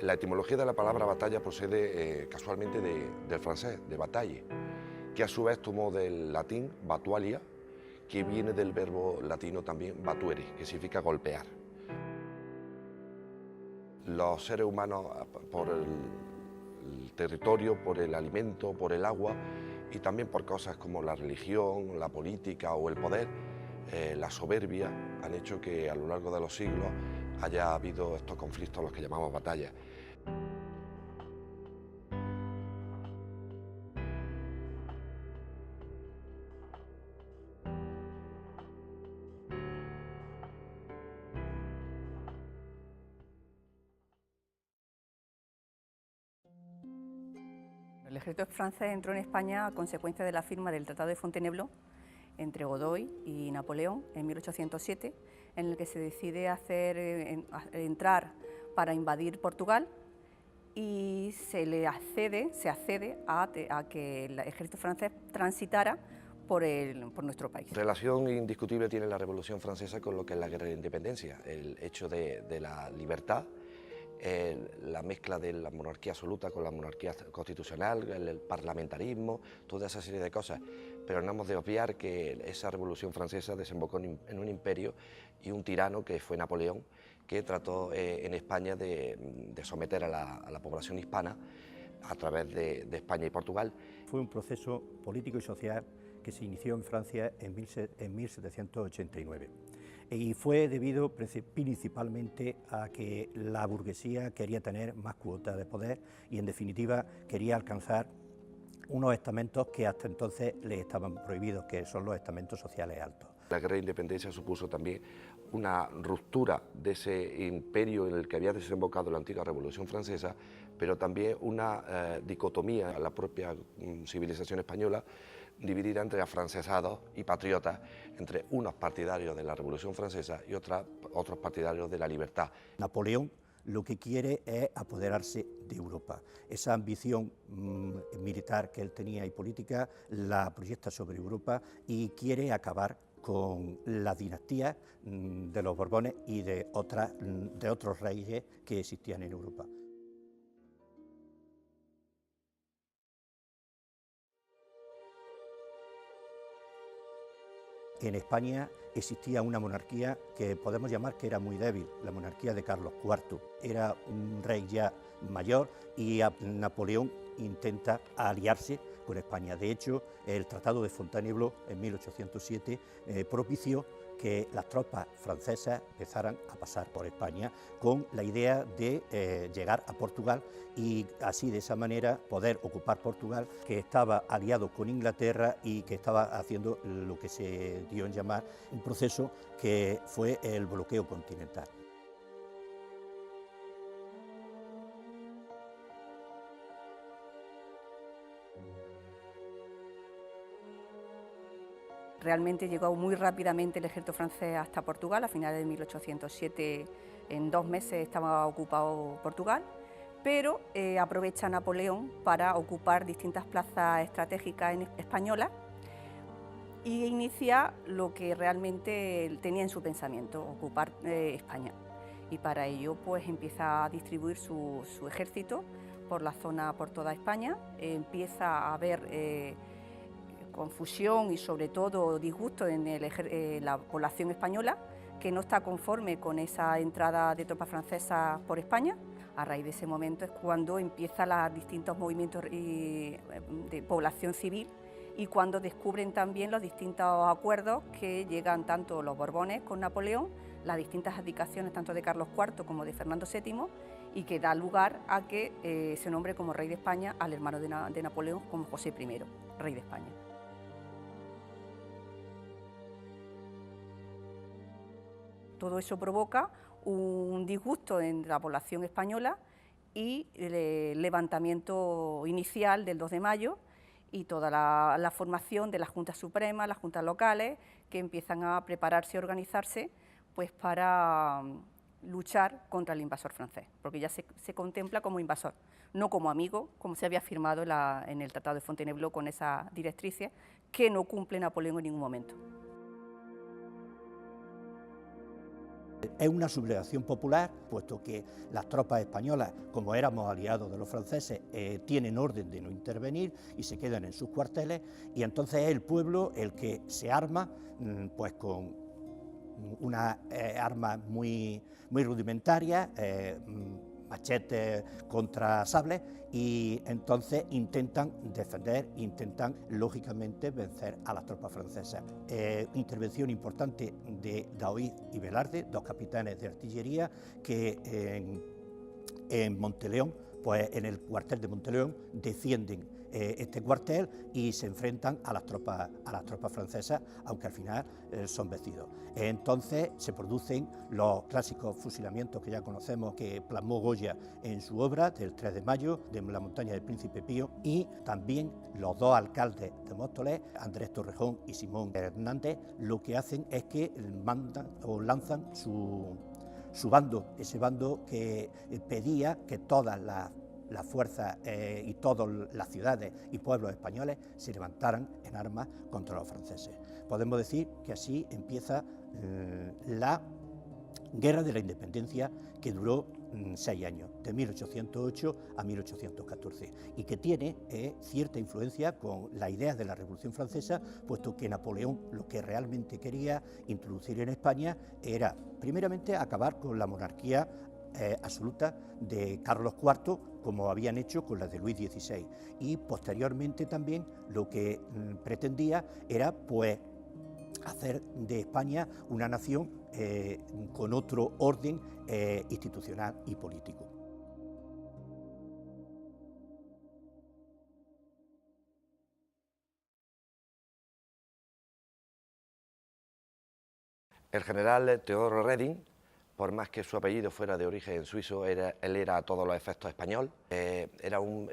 La etimología de la palabra batalla procede casualmente del francés, de bataille, que a su vez tomó del latín batualia, que viene del verbo latino también batuere, que significa golpear. Los seres humanos, por el territorio, por el alimento, por el agua y también por cosas como la religión, la política o el poder, la soberbia, han hecho que a lo largo de los siglos haya habido estos conflictos, los que llamamos batallas. El ejército francés entró en España a consecuencia de la firma del Tratado de Fontainebleau entre Godoy y Napoleón en 1807, en el que se decide entrar para invadir Portugal y se accede a que el ejército francés transitara por nuestro país. Relación indiscutible tiene la Revolución Francesa con lo que es la Guerra de Independencia, el hecho de la libertad, la mezcla de la monarquía absoluta con la monarquía constitucional, el parlamentarismo, toda esa serie de cosas. Pero no hemos de obviar que esa Revolución Francesa desembocó en un imperio y un tirano que fue Napoleón, que trató en España de someter a la población hispana a través de España y Portugal. Fue un proceso político y social que se inició en Francia en 1789 y fue debido principalmente a que la burguesía quería tener más cuota de poder y en definitiva quería alcanzar unos estamentos que hasta entonces les estaban prohibidos, que son los estamentos sociales altos. La Guerra de Independencia supuso también una ruptura de ese imperio en el que había desembocado la antigua Revolución Francesa, pero también una dicotomía a la propia civilización española, dividida entre afrancesados y patriotas, entre unos partidarios de la Revolución Francesa y otros partidarios de la libertad. Napoleón lo que quiere es apoderarse de Europa. Esa ambición militar que él tenía y política la proyecta sobre Europa y quiere acabar con la dinastía de los Borbones y de otros reyes que existían en Europa. En España existía una monarquía que podemos llamar que era muy débil, la monarquía de Carlos IV. Era un rey ya mayor y Napoleón intenta aliarse con España. De hecho, el Tratado de Fontainebleau en 1807 propició que las tropas francesas empezaran a pasar por España con la idea de llegar a Portugal y así de esa manera poder ocupar Portugal, que estaba aliado con Inglaterra y que estaba haciendo lo que se dio en llamar un proceso que fue el bloqueo continental. Realmente llegó muy rápidamente el ejército francés hasta Portugal. A finales de 1807, en 2 meses estaba ocupado Portugal, pero aprovecha Napoleón para ocupar distintas plazas estratégicas españolas y inicia lo que realmente tenía en su pensamiento, ocupar España. Y para ello pues empieza a distribuir su ejército por la zona, por toda España, empieza a haber confusión y sobre todo disgusto en la población española, que no está conforme con esa entrada de tropas francesas por España. A raíz de ese momento es cuando empiezan los distintos movimientos de población civil y cuando descubren también los distintos acuerdos que llegan tanto los Borbones con Napoleón, las distintas abdicaciones tanto de Carlos IV como de Fernando VII, y que da lugar a que se nombre como rey de España al hermano de Napoleón, como José I, rey de España. Todo eso provoca un disgusto en la población española y el levantamiento inicial del 2 de mayo y toda la formación de las juntas supremas, las juntas locales, que empiezan a prepararse y organizarse pues, para luchar contra el invasor francés, porque ya se contempla como invasor, no como amigo, como se había firmado en el Tratado de Fontainebleau con esas directrices que no cumple Napoleón en ningún momento. Es una sublevación popular, puesto que las tropas españolas, como éramos aliados de los franceses, tienen orden de no intervenir y se quedan en sus cuarteles, y entonces es el pueblo el que se arma pues con unas armas muy rudimentarias, machetes contra sables, y entonces intentan defender, intentan lógicamente vencer a las tropas francesas. Intervención importante de Daoíz y Velarde, dos capitanes de artillería que en Monteleón, pues en el cuartel de Monteleón defienden este cuartel y se enfrentan a las tropas francesas, aunque al final son vencidos. Entonces se producen los clásicos fusilamientos que ya conocemos, que plasmó Goya en su obra del 3 de mayo, de la montaña del Príncipe Pío, y también los dos alcaldes de Móstoles, Andrés Torrejón y Simón Hernández, lo que hacen es que mandan o lanzan su bando, ese bando que pedía que todas las fuerzas y todas las ciudades y pueblos españoles se levantaran en armas contra los franceses. Podemos decir que así empieza la Guerra de la Independencia, que duró 6 años, de 1808 a 1814, y que tiene cierta influencia con las ideas de la Revolución Francesa, puesto que Napoleón lo que realmente quería introducir en España era, primeramente, acabar con la monarquía absoluta de Carlos IV, como habían hecho con la de Luis XVI, y posteriormente también lo que pretendía era pues hacer de España una nación con otro orden institucional y político. El general Teodoro Reding, por más que su apellido fuera de origen suizo, él era a todos los efectos español. Era un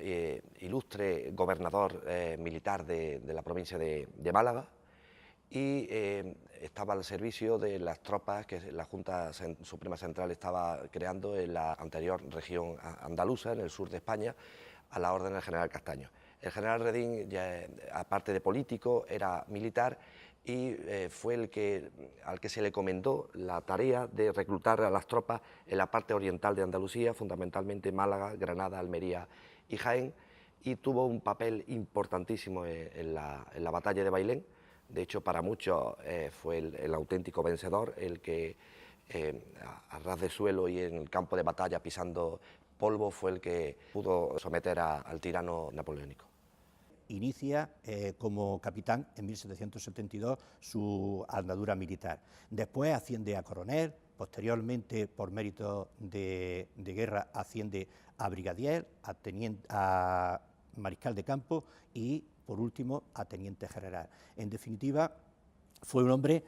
ilustre gobernador militar de la provincia de Málaga, y estaba al servicio de las tropas que la Junta Suprema Central estaba creando en la anterior región andaluza, en el sur de España, a la orden del general Castaño. El general Reding, aparte de político, era militar, y fue al que se le encomendó la tarea de reclutar a las tropas en la parte oriental de Andalucía, fundamentalmente Málaga, Granada, Almería y Jaén, y tuvo un papel importantísimo en la batalla de Bailén. De hecho, para muchos fue el auténtico vencedor, el que a ras de suelo y en el campo de batalla pisando polvo fue el que pudo someter al tirano napoleónico. Inicia como capitán en 1772 su andadura militar. Después asciende a coronel, posteriormente por méritos de guerra asciende a brigadier, a mariscal de campo y por último a teniente general. En definitiva, fue un hombre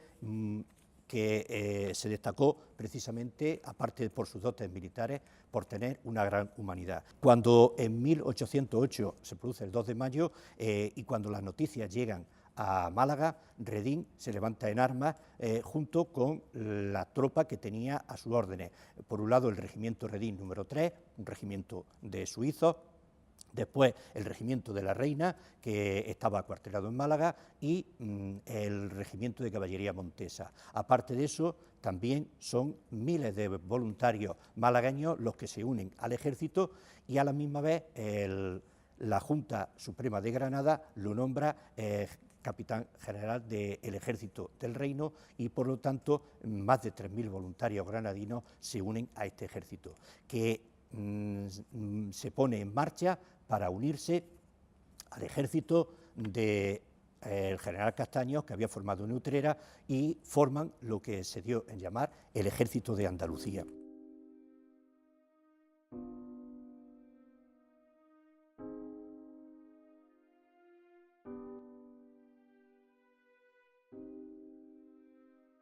que se destacó precisamente, aparte por sus dotes militares, por tener una gran humanidad. Cuando en 1808 se produce el 2 de mayo y cuando las noticias llegan a Málaga, Reding se levanta en armas junto con la tropa que tenía a sus órdenes. Por un lado el regimiento Reding número 3, un regimiento de suizos, después el regimiento de la Reina, que estaba acuartelado en Málaga, y el regimiento de caballería montesa. Aparte de eso, también son miles de voluntarios malagueños los que se unen al ejército, y a la misma vez la Junta Suprema de Granada lo nombra capitán general del Ejército del Reino, y por lo tanto más de 3.000 voluntarios granadinos se unen a este ejército, que se pone en marcha para unirse al ejército del general Castaños, que había formado en Utrera, y forman lo que se dio en llamar el Ejército de Andalucía.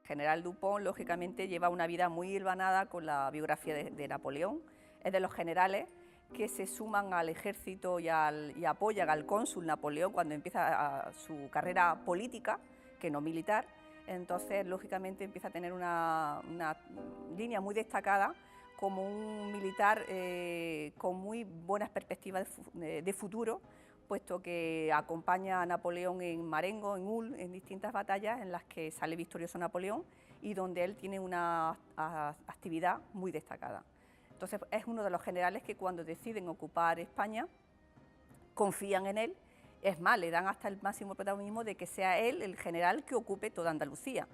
General Dupont, lógicamente, lleva una vida muy hilvanada con la biografía de Napoleón. Es de los generales que se suman al ejército y apoyan al cónsul Napoleón cuando empieza su carrera política, que no militar. Entonces, lógicamente, empieza a tener una línea muy destacada como un militar con muy buenas perspectivas de futuro, puesto que acompaña a Napoleón en Marengo, en Hull, en distintas batallas en las que sale victorioso Napoleón, y donde él tiene una actividad muy destacada. Entonces es uno de los generales que cuando deciden ocupar España confían en él, es más, le dan hasta el máximo protagonismo de que sea él el general que ocupe toda Andalucía,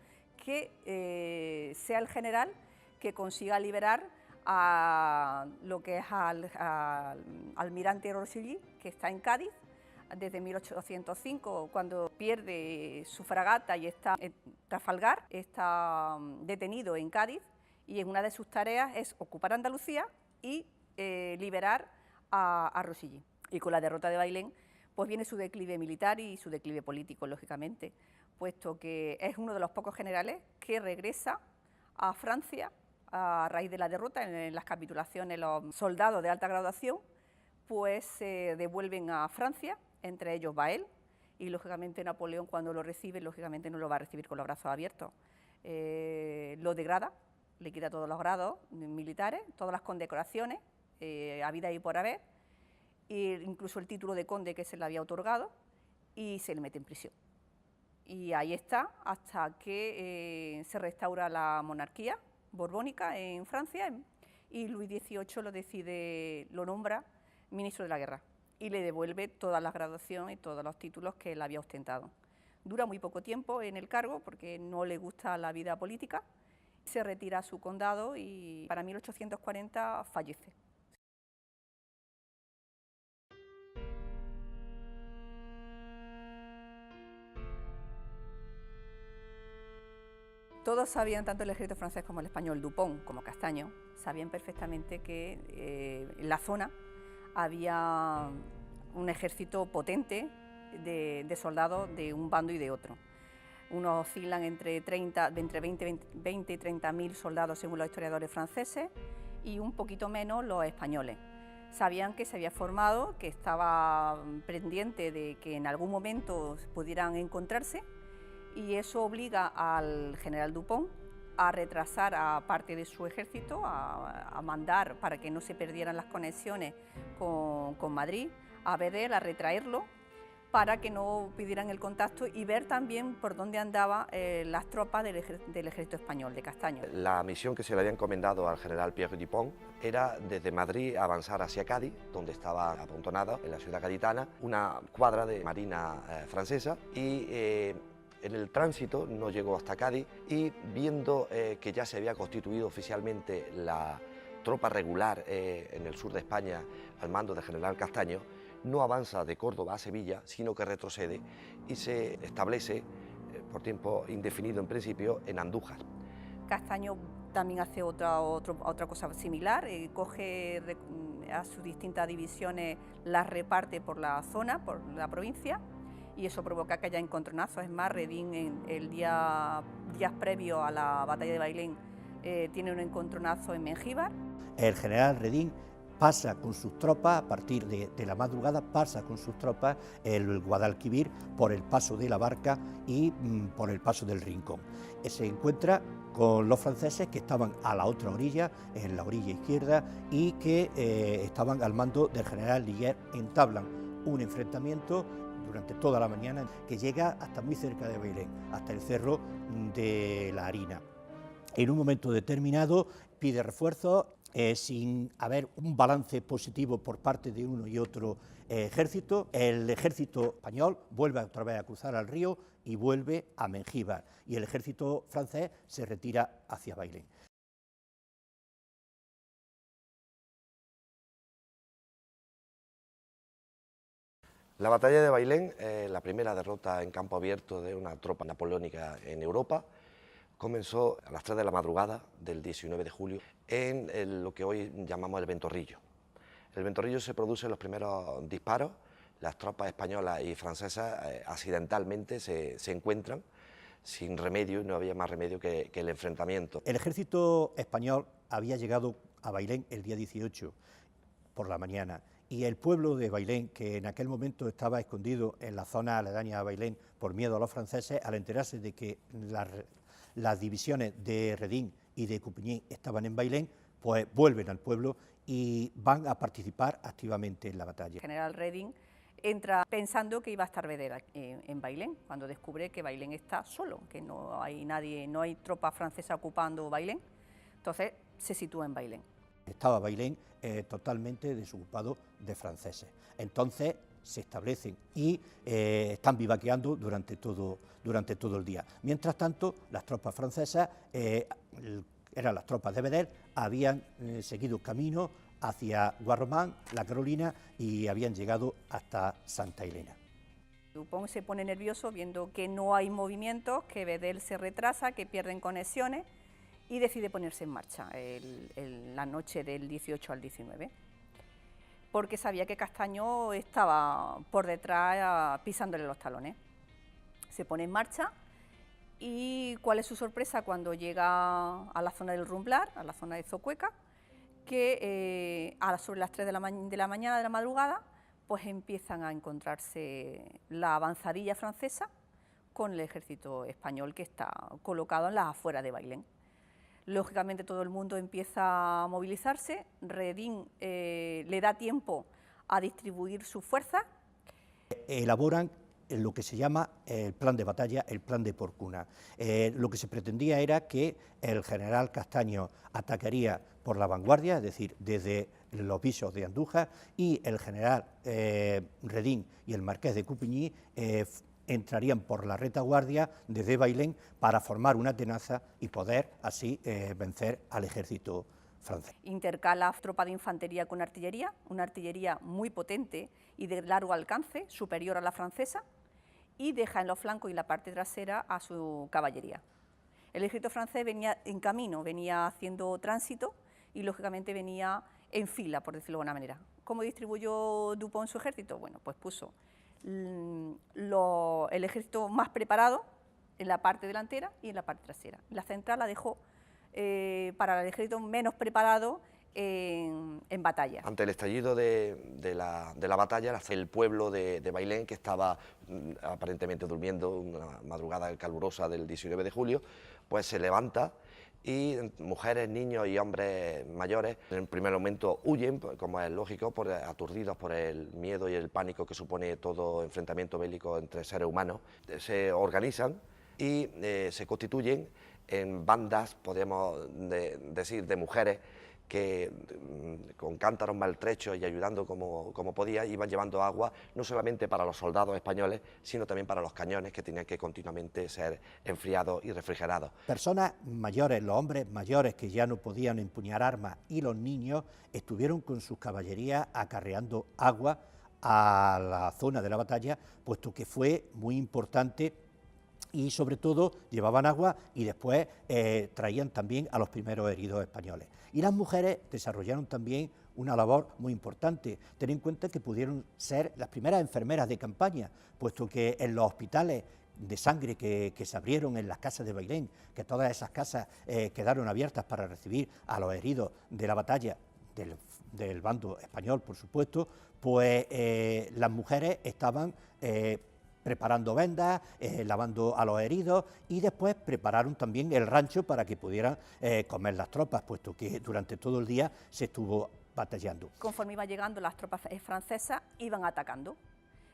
que sea el general que consiga liberar a lo que es al almirante Rossellini, que está en Cádiz desde 1805, cuando pierde su fragata y está en Trafalgar, está detenido en Cádiz, y en una de sus tareas es ocupar Andalucía y liberar a Rossellini. Y con la derrota de Bailén, pues viene su declive militar y su declive político, lógicamente, puesto que es uno de los pocos generales que regresa a Francia a raíz de la derrota. En las capitulaciones los soldados de alta graduación pues se devuelven a Francia, entre ellos va él, y lógicamente Napoleón, cuando lo recibe, lógicamente no lo va a recibir con los brazos abiertos. Lo degrada, le quita todos los grados militares, todas las condecoraciones habidas y por haber, e incluso el título de conde que se le había otorgado, y se le mete en prisión. Y ahí está hasta que se restaura la monarquía borbónica en Francia, y Luis XVIII lo nombra ministro de la guerra y le devuelve todas las graduaciones y todos los títulos que él había ostentado. Dura muy poco tiempo en el cargo porque no le gusta la vida política, se retira a su condado y para 1840 fallece. Todos sabían, tanto el ejército francés como el español, Dupont como Castaño, sabían perfectamente que en la zona había un ejército potente de soldados de un bando y de otro. Unos oscilan entre 20 y 30.000 soldados según los historiadores franceses y un poquito menos los españoles. Sabían que se había formado, que estaba pendiente de que en algún momento pudieran encontrarse, y eso obliga al general Dupont a retrasar a parte de su ejército, a mandar para que no se perdieran las conexiones con Madrid, a Bedel, a retraerlo para que no pidieran el contacto y ver también por dónde andaban las tropas del ejército español, de Castaño. La misión que se le había encomendado al general Pierre Dupont era desde Madrid avanzar hacia Cádiz, donde estaba apontonada en la ciudad gaditana una cuadra de marina francesa, y en el tránsito no llegó hasta Cádiz, y viendo que ya se había constituido oficialmente la tropa regular en el sur de España al mando del general Castaño, no avanza de Córdoba a Sevilla, sino que retrocede y se establece por tiempo indefinido en principio en Andújar. Castaño también hace otra cosa similar, coge a sus distintas divisiones, las reparte por la zona, por la provincia, y eso provoca que haya encontronazos. Es más, Redín días previos a la batalla de Bailén tiene un encontronazo en Mengíbar. El general Redín pasa con sus tropas, a partir de la madrugada, pasa con sus tropas el Guadalquivir por el paso de la Barca y por el paso del Rincón. Se encuentra con los franceses que estaban a la otra orilla, en la orilla izquierda, y que estaban al mando del general Liguer. Entablan un enfrentamiento durante toda la mañana que llega hasta muy cerca de Bailén, hasta el Cerro de la Harina. En un momento determinado pide refuerzos, sin haber un balance positivo por parte de uno y otro ejército. El ejército español vuelve otra vez a cruzar al río y vuelve a Mengíbar, y el ejército francés se retira hacia Bailén. La batalla de Bailén, la primera derrota en campo abierto de una tropa napoleónica en Europa, comenzó a las 3 de la madrugada del 19 de julio en lo que hoy llamamos el Ventorrillo. El Ventorrillo se produce en los primeros disparos, las tropas españolas y francesas accidentalmente se encuentran sin remedio, y no había más remedio que el enfrentamiento. El ejército español había llegado a Bailén el día 18 por la mañana, y el pueblo de Bailén, que en aquel momento estaba escondido en la zona aledaña a Bailén por miedo a los franceses, al enterarse de que las divisiones de Redín y de Coupigny estaban en Bailén, pues vuelven al pueblo y van a participar activamente en la batalla. El general Redín entra pensando que iba a estar Vedel en Bailén, cuando descubre que Bailén está solo, que no hay nadie, no hay tropa francesa ocupando Bailén, entonces se sitúa en Bailén. Estaba Bailén totalmente desocupado de franceses. Entonces se establecen y están vivaqueando durante todo el día. Mientras tanto, las tropas francesas, eran las tropas de Vedel, habían seguido camino hacia Guarromán, La Carolina, y habían llegado hasta Santa Elena. Dupont se pone nervioso viendo que no hay movimientos, que Vedel se retrasa, que pierden conexiones, y decide ponerse en marcha la noche del 18 al 19, porque sabía que Castaño estaba por detrás pisándole los talones. Se pone en marcha y ¿cuál es su sorpresa cuando llega a la zona del Rumblar, a la zona de Zocueca? Que sobre las 3 de la mañana de la madrugada, pues empiezan a encontrarse la avanzadilla francesa con el ejército español que está colocado en las afueras de Bailén. Lógicamente todo el mundo empieza a movilizarse, Redín le da tiempo a distribuir sus fuerzas. Elaboran lo que se llama el plan de batalla, el plan de Porcuna. Lo que se pretendía era que el general Castaño atacaría por la vanguardia, es decir, desde los visos de Andújar, y el general Redín y el marqués de Coupigny entrarían por la retaguardia desde Bailén para formar una tenaza y poder así vencer al ejército francés. Intercala tropa de infantería con artillería, una artillería muy potente y de largo alcance, superior a la francesa, y deja en los flancos y la parte trasera a su caballería. El ejército francés venía en camino, venía haciendo tránsito y lógicamente venía en fila, por decirlo de alguna manera. ¿Cómo distribuyó Dupont su ejército? Bueno, pues puso el ejército más preparado en la parte delantera y en la parte trasera. La central la dejó para el ejército menos preparado en batalla. Ante el estallido de la batalla, el pueblo de Bailén, que estaba aparentemente durmiendo una madrugada calurosa del 19 de julio, pues se levanta y mujeres, niños y hombres mayores en el primer momento huyen, como es lógico, aturdidos por el miedo y el pánico que supone todo enfrentamiento bélico entre seres humanos. Se organizan y se constituyen en bandas, podemos decir, de mujeres que con cántaros maltrechos y ayudando como podía, iban llevando agua no solamente para los soldados españoles, sino también para los cañones que tenían que continuamente ser enfriados y refrigerados. Personas mayores, los hombres mayores que ya no podían empuñar armas, y los niños estuvieron con sus caballerías acarreando agua a la zona de la batalla, puesto que fue muy importante. Y sobre todo llevaban agua y después traían también a los primeros heridos españoles. Y las mujeres desarrollaron también una labor muy importante. Ten en cuenta que pudieron ser las primeras enfermeras de campaña, puesto que en los hospitales de sangre que se abrieron en las casas de Bailén, que todas esas casas quedaron abiertas para recibir a los heridos de la batalla, del bando español, por supuesto, pues las mujeres estaban preparando vendas, lavando a los heridos, y después prepararon también el rancho para que pudieran comer las tropas, puesto que durante todo el día se estuvo batallando. Conforme iban llegando las tropas francesas, iban atacando.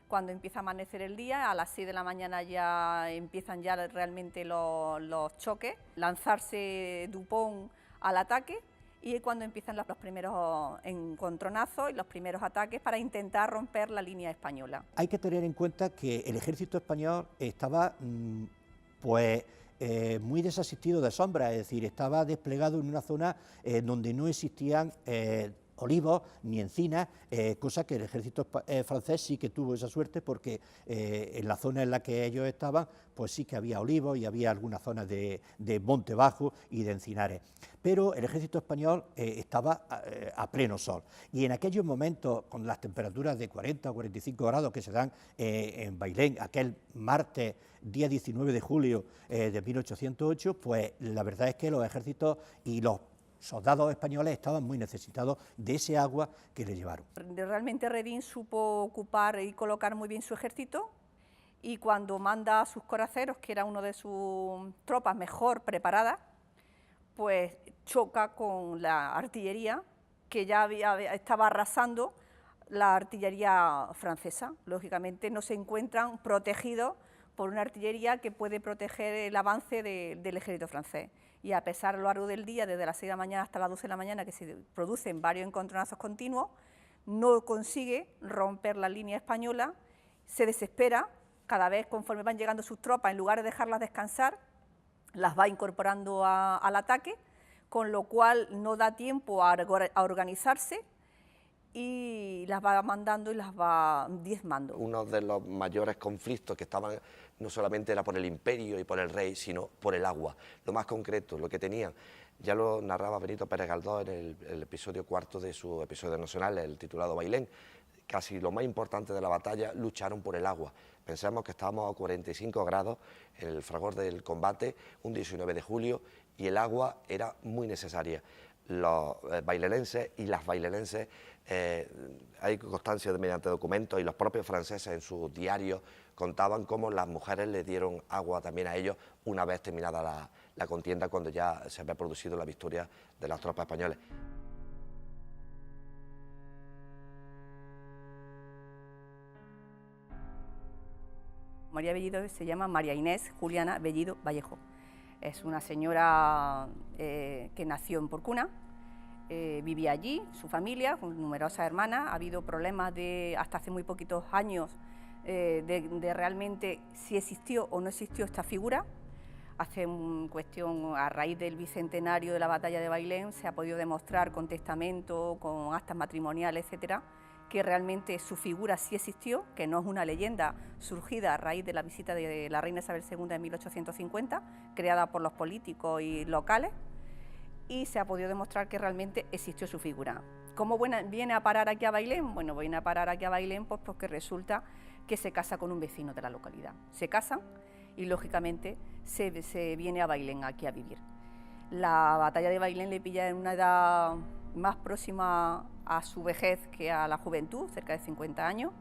Cuando empieza a amanecer el día, a las 6 de la mañana ya empiezan ya realmente los choques, lanzarse Dupont al ataque, y es cuando empiezan los primeros encontronazos y los primeros ataques para intentar romper la línea española. Hay que tener en cuenta que el ejército español estaba muy desasistido de sombra, es decir, estaba desplegado en una zona donde no existían olivos ni encinas, cosa que el ejército francés sí que tuvo esa suerte, porque en la zona en la que ellos estaban, pues sí que había olivos y había algunas zonas de monte bajo y de encinares. Pero el ejército español estaba a pleno sol, y en aquellos momentos, con las temperaturas de 40 o 45 grados que se dan en Bailén, aquel martes, día 19 de julio de 1808, pues la verdad es que los ejércitos y los soldados españoles estaban muy necesitados de ese agua que le llevaron. Realmente Redín supo ocupar y colocar muy bien su ejército, y cuando manda a sus coraceros, que era una de sus tropas mejor preparadas, pues choca con la artillería que ya estaba arrasando la artillería francesa. Lógicamente no se encuentran protegidos por una artillería que puede proteger el avance del ejército francés. Y a pesar a lo largo del día, desde las 6 de la mañana hasta las 12 de la mañana, que se producen varios encontronazos continuos, no consigue romper la línea española, se desespera, cada vez conforme van llegando sus tropas, en lugar de dejarlas descansar, las va incorporando al ataque, con lo cual no da tiempo a organizarse y las va mandando y las va diezmando. Uno de los mayores conflictos que estaban no solamente era por el imperio y por el rey, sino por el agua. Lo más concreto, lo que tenían, ya lo narraba Benito Pérez Galdós en el episodio cuarto de su episodio nacional, el titulado Bailén. Casi lo más importante de la batalla, lucharon por el agua. Pensamos que estábamos a 45 grados en el fragor del combate, un 19 de julio, y el agua era muy necesaria. Los bailenenses y las bailenenses, hay constancia mediante documentos, y los propios franceses en sus diarios contaban cómo las mujeres le dieron agua también a ellos una vez terminada la contienda, cuando ya se había producido la victoria de las tropas españolas. María Bellido se llama María Inés Juliana Bellido Vallejo. Es una señora que nació en Porcuna, vivía allí, su familia, con numerosas hermanas. Ha habido problemas hasta hace muy poquitos años de realmente si existió o no existió esta figura. Hace cuestión, a raíz del bicentenario de la batalla de Bailén, se ha podido demostrar con testamento, con actas matrimoniales, etcétera, que realmente su figura sí existió, que no es una leyenda surgida a raíz de la visita de la reina Isabel II en 1850, creada por los políticos y locales, y se ha podido demostrar que realmente existió su figura. ¿Cómo viene a parar aquí a Bailén? Bueno, viene a parar aquí a Bailén pues porque resulta que se casa con un vecino de la localidad. Se casan y lógicamente se viene a Bailén aquí a vivir. La batalla de Bailén le pilla en una edad más próxima a su vejez que a la juventud, cerca de 50 años,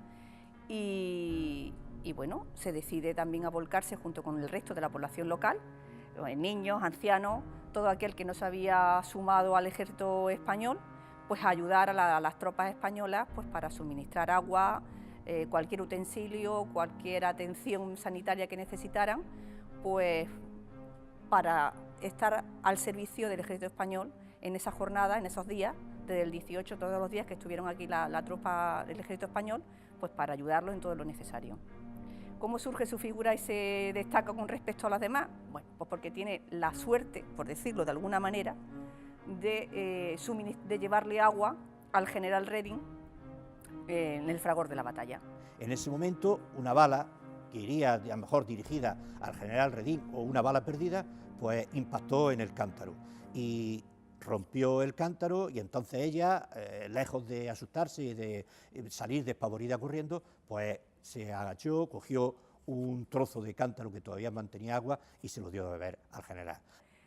y bueno, se decide también a volcarse junto con el resto de la población local, niños, ancianos, todo aquel que no se había sumado al ejército español, pues a ayudar a las tropas españolas pues para suministrar agua, cualquier utensilio, cualquier atención sanitaria que necesitaran, pues para estar al servicio del ejército español en esa jornada, en esos días, desde el 18, todos los días que estuvieron aquí la tropa del ejército español, pues para ayudarlo en todo lo necesario. ¿Cómo surge su figura y se destaca con respecto a las demás? Bueno, pues porque tiene la suerte, por decirlo de alguna manera, de llevarle agua al general Reding en el fragor de la batalla. En ese momento, una bala que iría a lo mejor dirigida al general Reding o una bala perdida, pues impactó en el cántaro y rompió el cántaro, y entonces ella, lejos de asustarse y de salir despavorida corriendo, pues se agachó, cogió un trozo de cántaro que todavía mantenía agua y se lo dio a beber al general.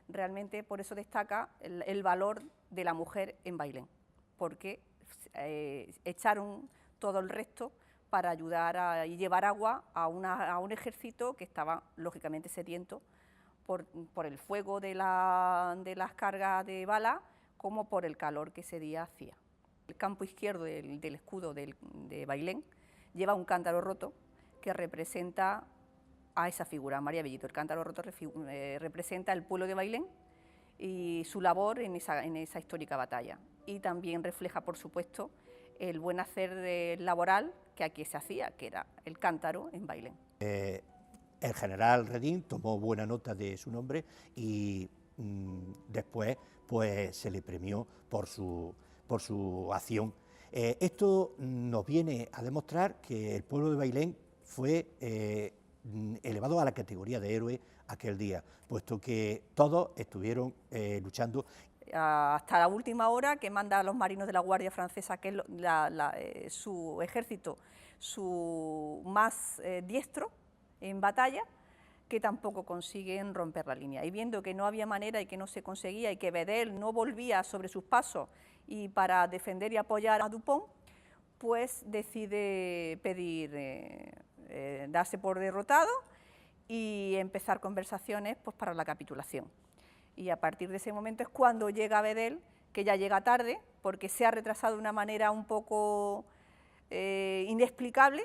Realmente por eso destaca el valor de la mujer en Bailén, porque echaron todo el resto para ayudar y llevar agua a un ejército que estaba lógicamente sediento por el fuego de las cargas de bala, como por el calor que ese día hacía. El campo izquierdo del escudo de Bailén lleva un cántaro roto que representa a esa figura, María Bellido. El cántaro roto representa el pueblo de Bailén y su labor en esa histórica batalla. Y también refleja, por supuesto, el buen hacer laboral que aquí se hacía, que era el cántaro en Bailén. El general Reding tomó buena nota de su nombre y después pues, se le premió por su acción. Esto nos viene a demostrar que el pueblo de Bailén fue elevado a la categoría de héroe aquel día, puesto que todos estuvieron luchando. Hasta la última hora que manda a los marinos de la Guardia Francesa, que es su ejército, su más diestro en batalla, que tampoco consiguen romper la línea. Y viendo que no había manera y que no se conseguía y que Bedel no volvía sobre sus pasos y para defender y apoyar a Dupont, pues decide darse por derrotado y empezar conversaciones pues, para la capitulación. Y a partir de ese momento es cuando llega Bedel, que ya llega tarde, porque se ha retrasado de una manera un poco inexplicable.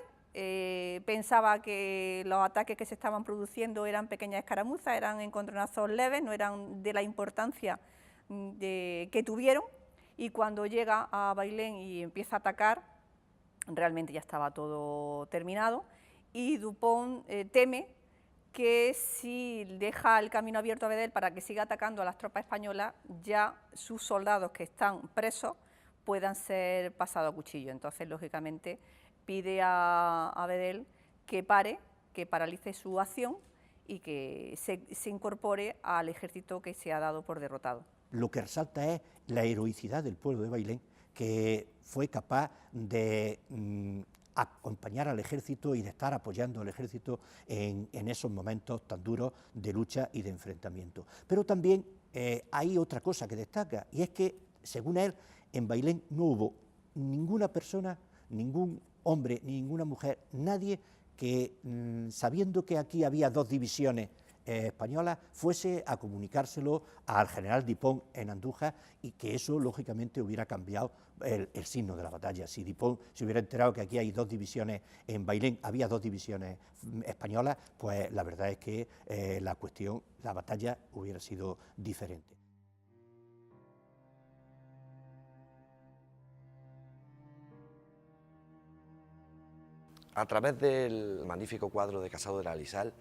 Pensaba que los ataques que se estaban produciendo eran pequeñas escaramuzas, eran encontronazos leves, no eran de la importancia que tuvieron, y cuando llega a Bailén y empieza a atacar, realmente ya estaba todo terminado, y Dupont teme que si deja el camino abierto a Bedel para que siga atacando a las tropas españolas, ya sus soldados que están presos puedan ser pasados a cuchillo. Entonces, lógicamente, pide a Bedel que pare, que paralice su acción y que se incorpore al ejército que se ha dado por derrotado. Lo que resalta es la heroicidad del pueblo de Bailén, que fue capaz de acompañar al ejército y de estar apoyando al ejército en esos momentos tan duros de lucha y de enfrentamiento. Pero también hay otra cosa que destaca, y es que, según él, en Bailén no hubo ninguna persona, ningún hombre, ni ninguna mujer, nadie que, sabiendo que aquí había dos divisiones españolas, fuese a comunicárselo al general Dupont en Andújar, y que eso, lógicamente, hubiera cambiado el signo de la batalla. Si Dupont se hubiera enterado que aquí hay dos divisiones, en Bailén había dos divisiones españolas, pues la verdad es que la batalla hubiera sido diferente. A través del magnífico cuadro de Casado de la Alisal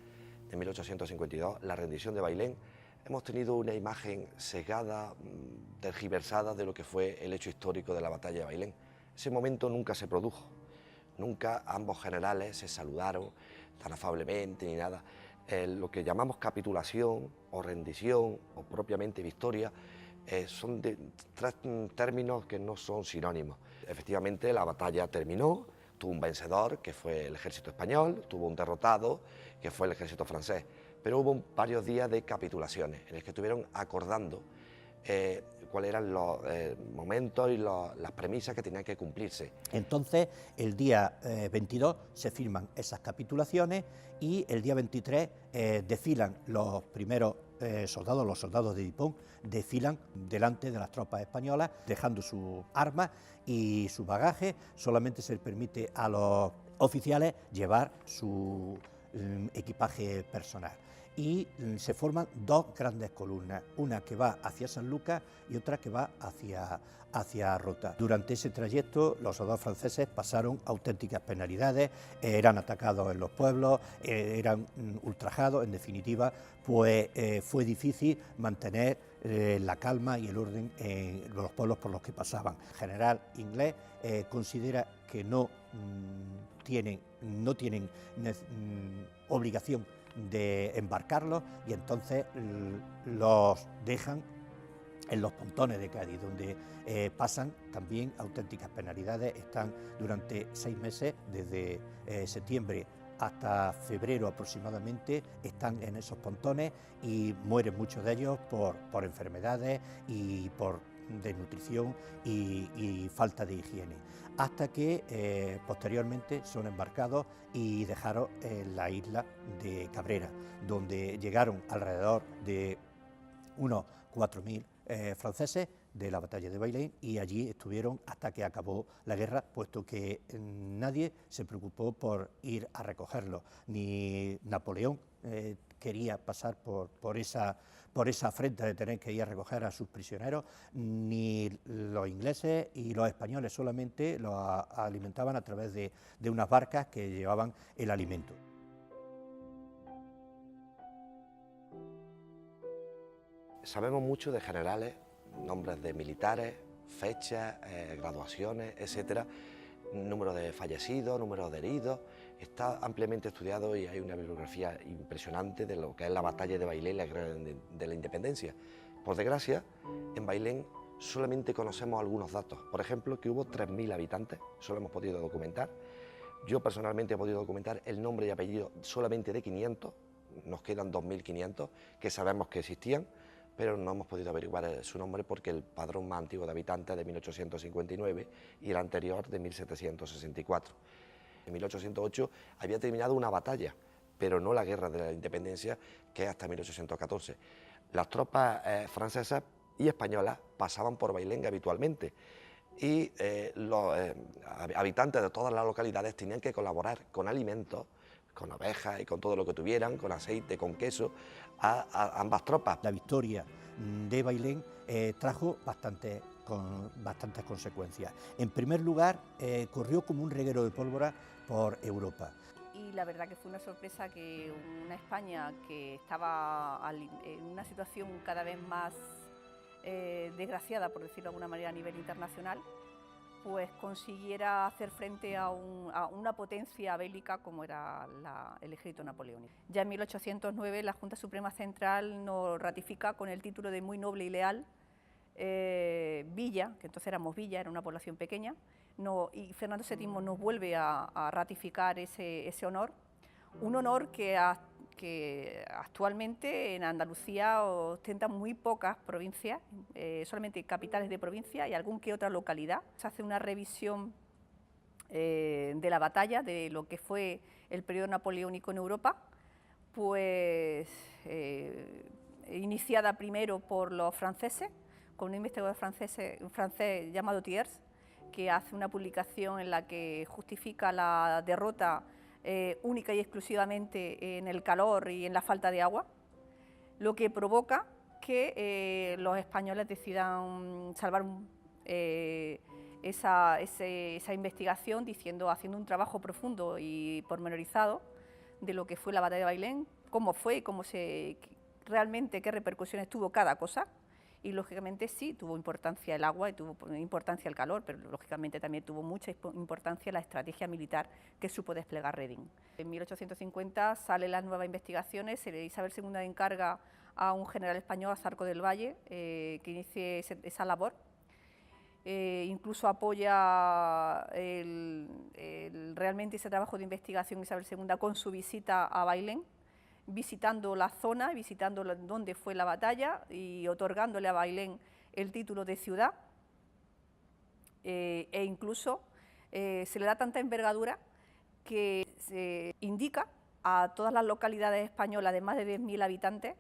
de 1852, La rendición de Bailén, hemos tenido una imagen sesgada, tergiversada de lo que fue el hecho histórico de la batalla de Bailén. Ese momento nunca se produjo, nunca ambos generales se saludaron tan afablemente ni nada. Lo que llamamos capitulación o rendición o propiamente victoria son tres términos que no son sinónimos. Efectivamente, la batalla terminó. Tuvo un vencedor, que fue el ejército español, tuvo un derrotado, que fue el ejército francés, pero hubo varios días de capitulaciones en los que estuvieron acordando cuáles eran los momentos y las premisas que tenían que cumplirse. Entonces, el día 22 se firman esas capitulaciones y el día 23 desfilan los primeros soldados, los soldados de Dupont, desfilan delante de las tropas españolas, dejando sus armas y su bagaje. Solamente se les permite a los oficiales llevar su equipaje personal. Y se forman dos grandes columnas, una que va hacia San Lucas y otra que va hacia Rota. Durante ese trayecto los soldados franceses pasaron auténticas penalidades, eran atacados en los pueblos, eran ultrajados. En definitiva, pues fue difícil mantener la calma y el orden en los pueblos por los que pasaban. El general inglés considera que no tienen obligación de embarcarlos, y entonces los dejan en los pontones de Cádiz, donde pasan también auténticas penalidades. Están durante 6 meses, desde septiembre hasta febrero aproximadamente, están en esos pontones y mueren muchos de ellos por enfermedades y por desnutrición y falta de higiene, hasta que posteriormente son embarcados y dejaron en la isla de Cabrera, donde llegaron alrededor de unos 4.000 franceses de la batalla de Bailén, y allí estuvieron hasta que acabó la guerra, puesto que nadie se preocupó por ir a recogerlos, ni Napoleón quería pasar por esa afrenta de tener que ir a recoger a sus prisioneros, ni los ingleses y los españoles, solamente los alimentaban a través de unas barcas que llevaban el alimento. Sabemos mucho de generales, nombres de militares, fechas, graduaciones, etcétera, número de fallecidos, número de heridos. Está ampliamente estudiado y hay una bibliografía impresionante de lo que es la batalla de Bailén, la guerra de la independencia. Por desgracia, en Bailén solamente conocemos algunos datos. Por ejemplo, que hubo 3.000 habitantes, solo hemos podido documentar. Yo personalmente he podido documentar el nombre y apellido solamente de 500, nos quedan 2.500 que sabemos que existían, pero no hemos podido averiguar su nombre porque el padrón más antiguo de habitantes es de 1859 y el anterior de 1764. En 1808 había terminado una batalla, pero no la guerra de la independencia, que es hasta 1814. Las tropas francesas y españolas pasaban por Bailén habitualmente. y los habitantes de todas las localidades tenían que colaborar con alimentos, con ovejas y con todo lo que tuvieran, con aceite, con queso, a ambas tropas. La victoria de Bailén trajo bastantes consecuencias. En primer lugar, corrió como un reguero de pólvora por Europa. Y la verdad que fue una sorpresa que una España que estaba en una situación cada vez más desgraciada, por decirlo de alguna manera, a nivel internacional, pues consiguiera hacer frente a una potencia bélica como era el ejército napoleónico. Ya en 1809 la Junta Suprema Central nos ratifica con el título de muy noble y leal Villa, que entonces éramos Villa, era una población pequeña, y Fernando VII nos vuelve a ratificar ese honor, un honor que actualmente en Andalucía ostenta muy pocas provincias, solamente capitales de provincia y algún que otra localidad. Se hace una revisión de la batalla, de lo que fue el periodo napoleónico en Europa, pues iniciada primero por los franceses, con un investigador francés llamado Thiers, que hace una publicación en la que justifica la derrota única y exclusivamente en el calor y en la falta de agua, lo que provoca que los españoles decidan salvar esa investigación haciendo un trabajo profundo y pormenorizado de lo que fue la batalla de Bailén, cómo fue, realmente qué repercusiones tuvo cada cosa. Y lógicamente sí, tuvo importancia el agua y tuvo importancia el calor, pero lógicamente también tuvo mucha importancia la estrategia militar que supo desplegar Reding. En 1850 salen las nuevas investigaciones, Isabel II encarga a un general español, a Zarco del Valle, que inicie esa labor. Incluso apoya realmente ese trabajo de investigación Isabel II con su visita a Bailén, visitando la zona, visitando dónde fue la batalla y otorgándole a Bailén el título de ciudad, e incluso se le da tanta envergadura que se indica a todas las localidades españolas de más de 10.000 habitantes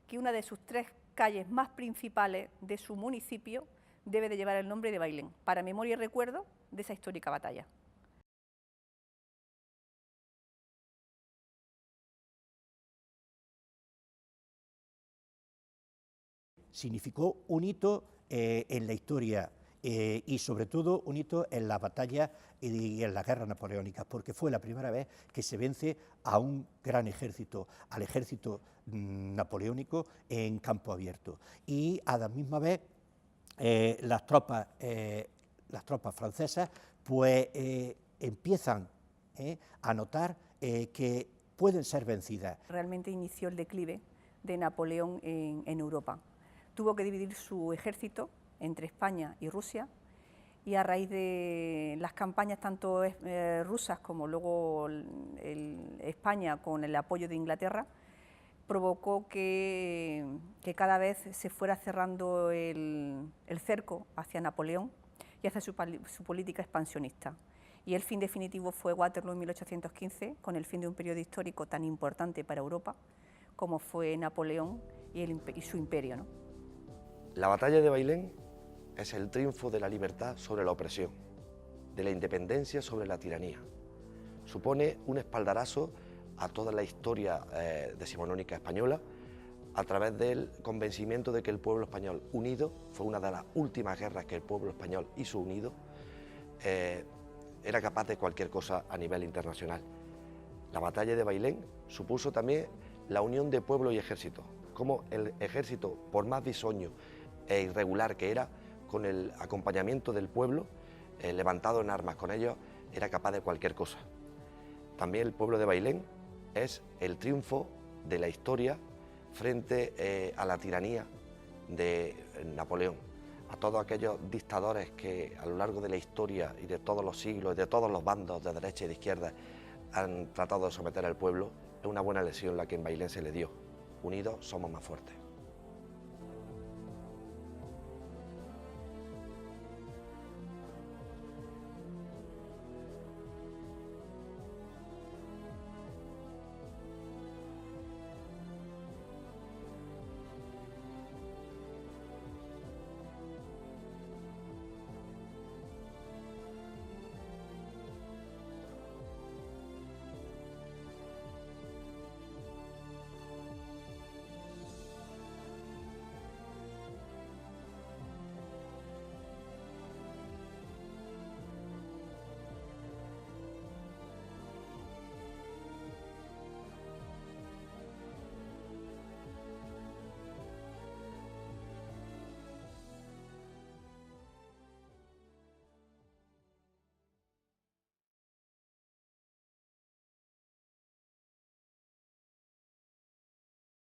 que una de sus 3 calles más principales de su municipio debe de llevar el nombre de Bailén, para memoria y recuerdo de esa histórica batalla. Significó un hito en la historia y sobre todo un hito en las batallas y en las guerras napoleónicas, porque fue la primera vez que se vence a un gran ejército, al ejército napoleónico en campo abierto. Y a la misma vez las tropas francesas pues empiezan a notar que pueden ser vencidas. Realmente inició el declive de Napoleón en Europa. Tuvo que dividir su ejército entre España y Rusia, y a raíz de las campañas tanto rusas como luego España con el apoyo de Inglaterra, provocó que cada vez se fuera cerrando el cerco hacia Napoleón y hacia su política expansionista. Y el fin definitivo fue Waterloo en 1815, con el fin de un periodo histórico tan importante para Europa como fue Napoleón y su imperio, ¿no? La batalla de Bailén es el triunfo de la libertad sobre la opresión, de la independencia sobre la tiranía. Supone un espaldarazo a toda la historia decimonónica española, a través del convencimiento de que el pueblo español unido, fue una de las últimas guerras que el pueblo español hizo unido, era capaz de cualquier cosa a nivel internacional. La batalla de Bailén supuso también la unión de pueblo y ejército, como el ejército, por más bisoño e irregular que era, con el acompañamiento del pueblo, levantado en armas con ellos, era capaz de cualquier cosa. También el pueblo de Bailén es el triunfo de la historia frente a la tiranía de Napoleón, a todos aquellos dictadores que a lo largo de la historia y de todos los siglos y de todos los bandos de derecha y de izquierda han tratado de someter al pueblo. Es una buena lección la que en Bailén se le dio. Unidos somos más fuertes.